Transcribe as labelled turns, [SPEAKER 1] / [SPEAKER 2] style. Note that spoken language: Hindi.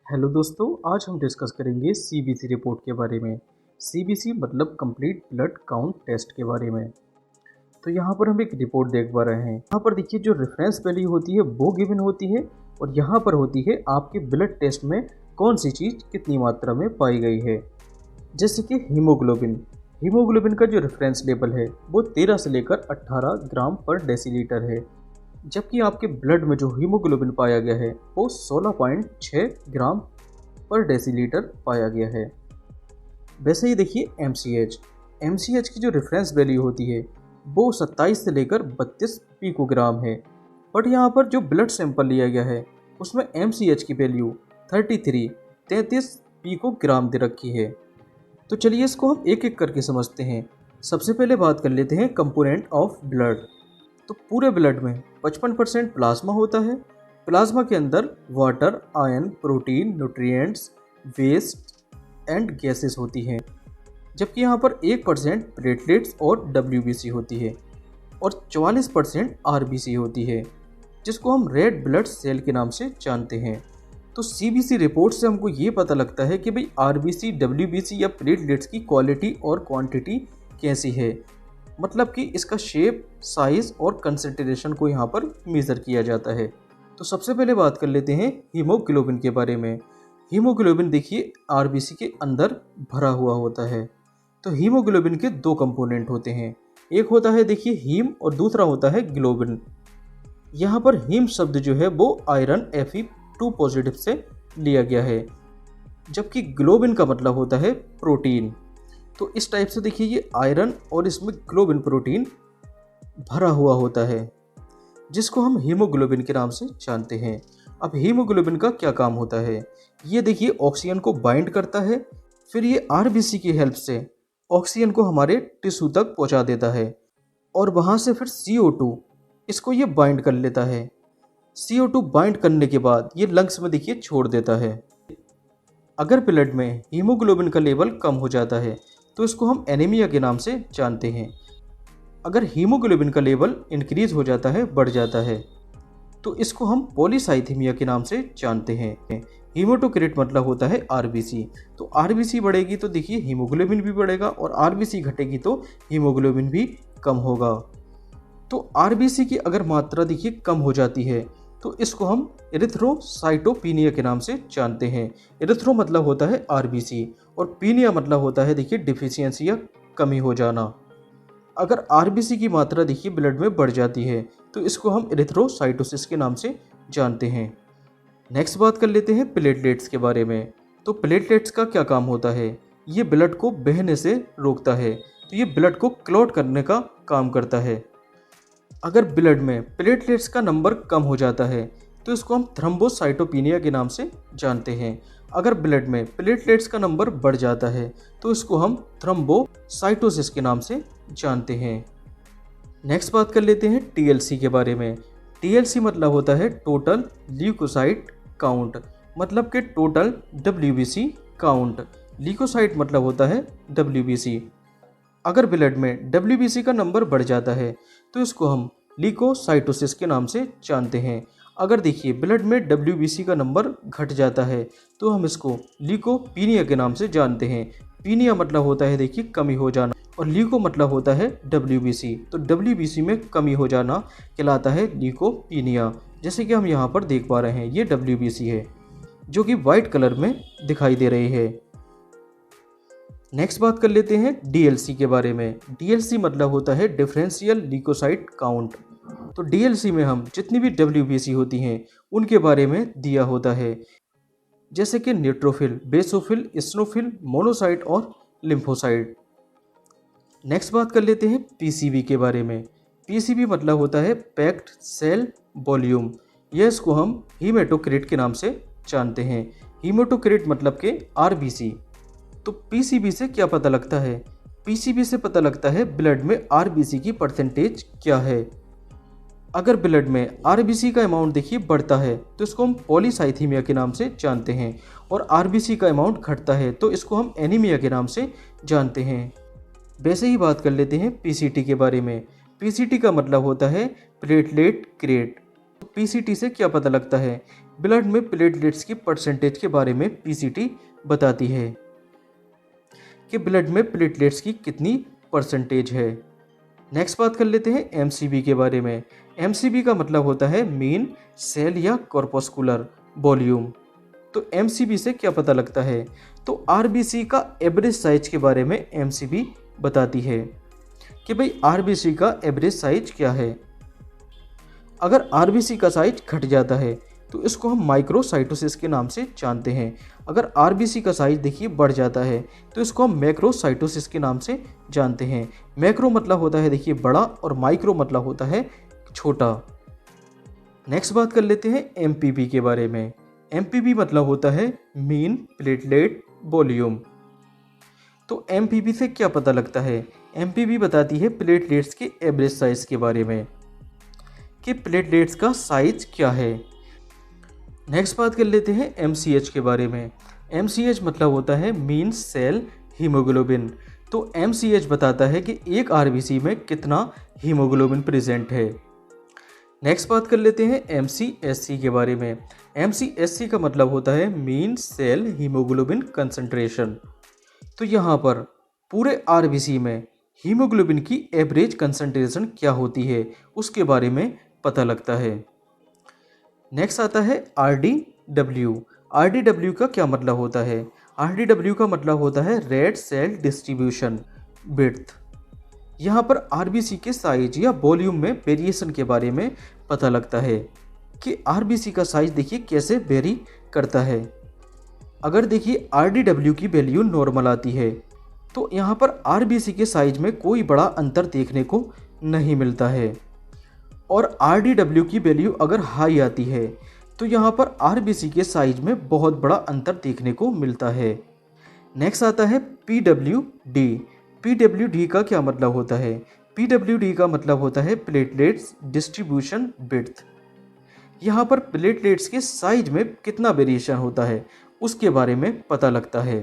[SPEAKER 1] हेलो दोस्तों, आज हम डिस्कस करेंगे सीबीसी रिपोर्ट के बारे में। सीबीसी मतलब कंप्लीट ब्लड काउंट टेस्ट के बारे में। तो यहाँ पर हम एक रिपोर्ट देख पा रहे हैं। यहाँ पर देखिए जो रेफरेंस वैल्यू होती है वो गिवन होती है और यहाँ पर होती है आपके ब्लड टेस्ट में कौन सी चीज़ कितनी मात्रा में पाई गई है। जैसे कि हीमोग्लोबिन। हीमोग्लोबिन का जो रेफरेंस लेवल है वो 13 से लेकर 18 ग्राम पर डेसीलीटर है, जबकि आपके ब्लड में जो हीमोग्लोबिन पाया गया है वो 16.6 ग्राम पर डेसीलीटर पाया गया है। वैसे ही देखिए एमसीएच की जो रेफरेंस वैल्यू होती है वो 27 से लेकर 32 पिकोग्राम है, बट यहाँ पर जो ब्लड सैंपल लिया गया है उसमें एमसीएच की वैल्यू 33 पिकोग्राम दे रखी है। तो चलिए इसको हम एक एक करके समझते हैं। सबसे पहले बात कर लेते हैं कंपोनेंट ऑफ ब्लड। तो पूरे ब्लड में 55% प्लाज्मा होता है। प्लाज्मा के अंदर water, iron, protein, nutrients, waste and gases होती हैं, जबकि यहाँ पर 1% प्लेटलेट्स और डब्ल्यूबीसी होती है और 44% आरबीसी होती है, जिसको हम रेड ब्लड सेल के नाम से जानते हैं। तो सीबीसी रिपोर्ट से हमको ये पता लगता है कि भाई आरबीसी, डब्ल्यूबीसी या प्लेटलेट्स की क्वालिटी और क्वांटिटी कैसी है, मतलब कि इसका शेप, साइज और कंसंट्रेशन को यहाँ पर मेज़र किया जाता है। तो सबसे पहले बात कर लेते हैं हीमोग्लोबिन के बारे में। हीमोग्लोबिन देखिए आरबीसी के अंदर भरा हुआ होता है। तो हीमोग्लोबिन के दो कंपोनेंट होते हैं, एक होता है देखिए हीम और दूसरा होता है ग्लोबिन। यहाँ पर हीम शब्द जो है वो आयरन Fe2 पॉजिटिव से लिया गया है, जबकि ग्लोबिन का मतलब होता है प्रोटीन। तो इस टाइप से देखिए ये आयरन और इसमें ग्लोबिन प्रोटीन भरा हुआ होता है, जिसको हम हीमोग्लोबिन के नाम से जानते हैं। अब हीमोग्लोबिन का क्या काम होता है, ये देखिए ऑक्सीजन को बाइंड करता है, फिर ये आरबीसी की हेल्प से ऑक्सीजन को हमारे टिश्यू तक पहुंचा देता है और वहाँ से फिर CO2 इसको ये बाइंड कर लेता है। CO2 बाइंड करने के बाद ये लंग्स में देखिए छोड़ देता है। अगर ब्लड में हीमोग्लोबिन का लेवल कम हो जाता है तो इसको हम एनीमिया के नाम से जानते हैं। अगर हीमोग्लोबिन का लेवल इंक्रीज हो जाता है, बढ़ जाता है, तो इसको हम पॉलीसाइथेमिया के नाम से जानते हैं। हीमोटोक्रिट मतलब होता है आरबीसी। तो आरबीसी बढ़ेगी तो देखिए हीमोग्लोबिन भी बढ़ेगा और आरबीसी घटेगी तो हीमोग्लोबिन भी कम होगा। तो आरबीसी की अगर मात्रा देखिए कम हो जाती है तो इसको हम एरिथ्रोसाइटोपिनिया के नाम से जानते हैं। एरिथ्रो मतलब होता है आरबीसी और पीनिया मतलब होता है देखिए डिफिशियंसी या कमी हो जाना। अगर आरबीसी की मात्रा देखिए ब्लड में बढ़ जाती है तो इसको हम एरिथ्रोसाइटोसिस के नाम से जानते हैं। नेक्स्ट बात कर लेते हैं प्लेटलेट्स के बारे में। तो प्लेटलेट्स का क्या काम होता है, ये ब्लड को बहने से रोकता है, तो ये ब्लड को क्लॉट करने का काम करता है। अगर ब्लड में प्लेटलेट्स का नंबर कम हो जाता है तो इसको हम थ्रोम्बोसाइटोपिनिया के नाम से जानते हैं। अगर ब्लड में प्लेटलेट्स का नंबर बढ़ जाता है तो इसको हम थ्रोम्बोसाइटोसिस के नाम से जानते हैं। नेक्स्ट बात कर लेते हैं टीएलसी के बारे में। टीएलसी मतलब होता है टोटल ल्यूकोसाइट काउंट, मतलब कि टोटल डब्ल्यूबीसी काउंट। ल्यूकोसाइट मतलब होता है डब्ल्यूबीसी। अगर ब्लड में डब्ल्यूबीसी का नंबर बढ़ जाता है तो इसको हम ल्यूकोसाइटोसिस के नाम से जानते हैं। अगर देखिए ब्लड में डब्ल्यूबीसी का नंबर घट जाता है तो हम इसको ल्यूकोपीनिया के नाम से जानते हैं। पीनिया मतलब होता है देखिए कमी हो जाना और ल्यूको मतलब होता है डब्ल्यूबीसी। तो डब्ल्यूबीसी में कमी हो जाना कहलाता है ल्यूकोपीनिया। जैसे कि हम यहाँ पर देख पा रहे हैं ये डब्ल्यूबीसी है जो कि वाइट कलर में दिखाई दे रही है। नेक्स्ट बात कर लेते हैं डीएलसी के बारे में। डीएलसी मतलब होता है डिफरेंशियल ल्यूकोसाइट काउंट। तो डीएलसी में हम जितनी भी डब्ल्यूबीसी होती हैं उनके बारे में दिया होता है, जैसे कि न्यूट्रोफिल, बेसोफिल, स्नोफिल, मोनोसाइट और लिम्फोसाइट। नेक्स्ट बात कर लेते हैं पीसीबी के बारे में। पीसीबी मतलब होता है पैक्ड सेल वॉल्यूम। यह इसको हम हीमेटोक्रिट के नाम से जानते हैं। हीमेटोक्रिट मतलब के आरबीसी। तो पीसीबी से क्या पता लगता है, पीसीबी से पता लगता है ब्लड में आरबीसी की परसेंटेज क्या है। अगर ब्लड में आरबीसी का अमाउंट देखिए बढ़ता है तो इसको हम पॉलीसाइथेमिया के नाम से जानते हैं और आरबीसी का अमाउंट घटता है तो इसको हम एनीमिया के नाम से जानते हैं। वैसे ही बात कर लेते हैं पीसीटी के बारे में। पीसीटी का मतलब होता है प्लेटलेट क्रेट। पीसीटी से क्या पता लगता है? ब्लड में प्लेटलेट्स की परसेंटेज के बारे में पीसीटी बताती है कि ब्लड में प्लेटलेट्स की कितनी परसेंटेज है। नेक्स्ट बात कर लेते हैं एमसीबी के बारे में। एमसीबी का मतलब होता है मीन सेल या कॉर्पस्कुलर वॉल्यूम। तो एमसीबी से क्या पता लगता है? तो आरबीसी का एवरेज साइज के बारे में एमसीबी बताती है कि भाई आरबीसी का एवरेज साइज क्या है। अगर आरबीसी का साइज घट जाता है तो इसको हम माइक्रोसाइटोसिस के नाम से जानते हैं। अगर आरबीसी का साइज देखिए बढ़ जाता है तो इसको हम मैक्रोसाइटोसिस के नाम से जानते हैं। मैक्रो मतलब होता है देखिए बड़ा और माइक्रो मतलब होता है छोटा। नेक्स्ट बात कर लेते हैं एमपीवी के बारे में। एमपीवी मतलब होता है मीन प्लेटलेट वॉल्यूम। तो एमपीवी से क्या पता लगता है? एमपीवी बताती है प्लेटलेट्स के एवरेज साइज के बारे में कि प्लेटलेट्स का साइज क्या है। नेक्स्ट बात कर लेते हैं एमसीएच के बारे में। एमसीएच मतलब होता है मीन सेल हीमोग्लोबिन। तो एमसीएच बताता है कि एक आरबीसी में कितना हीमोग्लोबिन प्रेजेंट है। नेक्स्ट बात कर लेते हैं एमसीएससी के बारे में। एमसीएससी का मतलब होता है मीन सेल हीमोग्लोबिन कंसंट्रेशन। तो यहाँ पर पूरे आरबीसी में हीमोग्लोबिन की एवरेज कंसंट्रेशन क्या होती है उसके बारे में पता लगता है। नेक्स्ट आता है आरडीडब्ल्यू। आरडीडब्ल्यू का क्या मतलब होता है? आरडीडब्ल्यू का मतलब होता है रेड सेल डिस्ट्रीब्यूशन विड्थ। यहाँ पर आरबीसी के साइज या वॉल्यूम में वेरिएशन के बारे में पता लगता है कि आरबीसी का साइज देखिए कैसे वेरी करता है। अगर देखिए आरडीडब्ल्यू की वैल्यू नॉर्मल आती है तो यहाँ पर आरबीसी के साइज में कोई बड़ा अंतर देखने को नहीं मिलता है। और आरडीडब्ल्यू की वैल्यू अगर हाई आती है तो यहाँ पर आरबीसी के साइज में बहुत बड़ा अंतर देखने को मिलता है। नेक्स्ट आता है पीडब्ल्यूडी। पीडब्ल्यूडी का क्या मतलब होता है? पीडब्ल्यूडी का मतलब होता है प्लेटलेट्स डिस्ट्रीब्यूशन विड्थ। यहाँ पर प्लेटलेट्स के साइज में कितना वेरिएशन होता है उसके बारे में पता लगता है।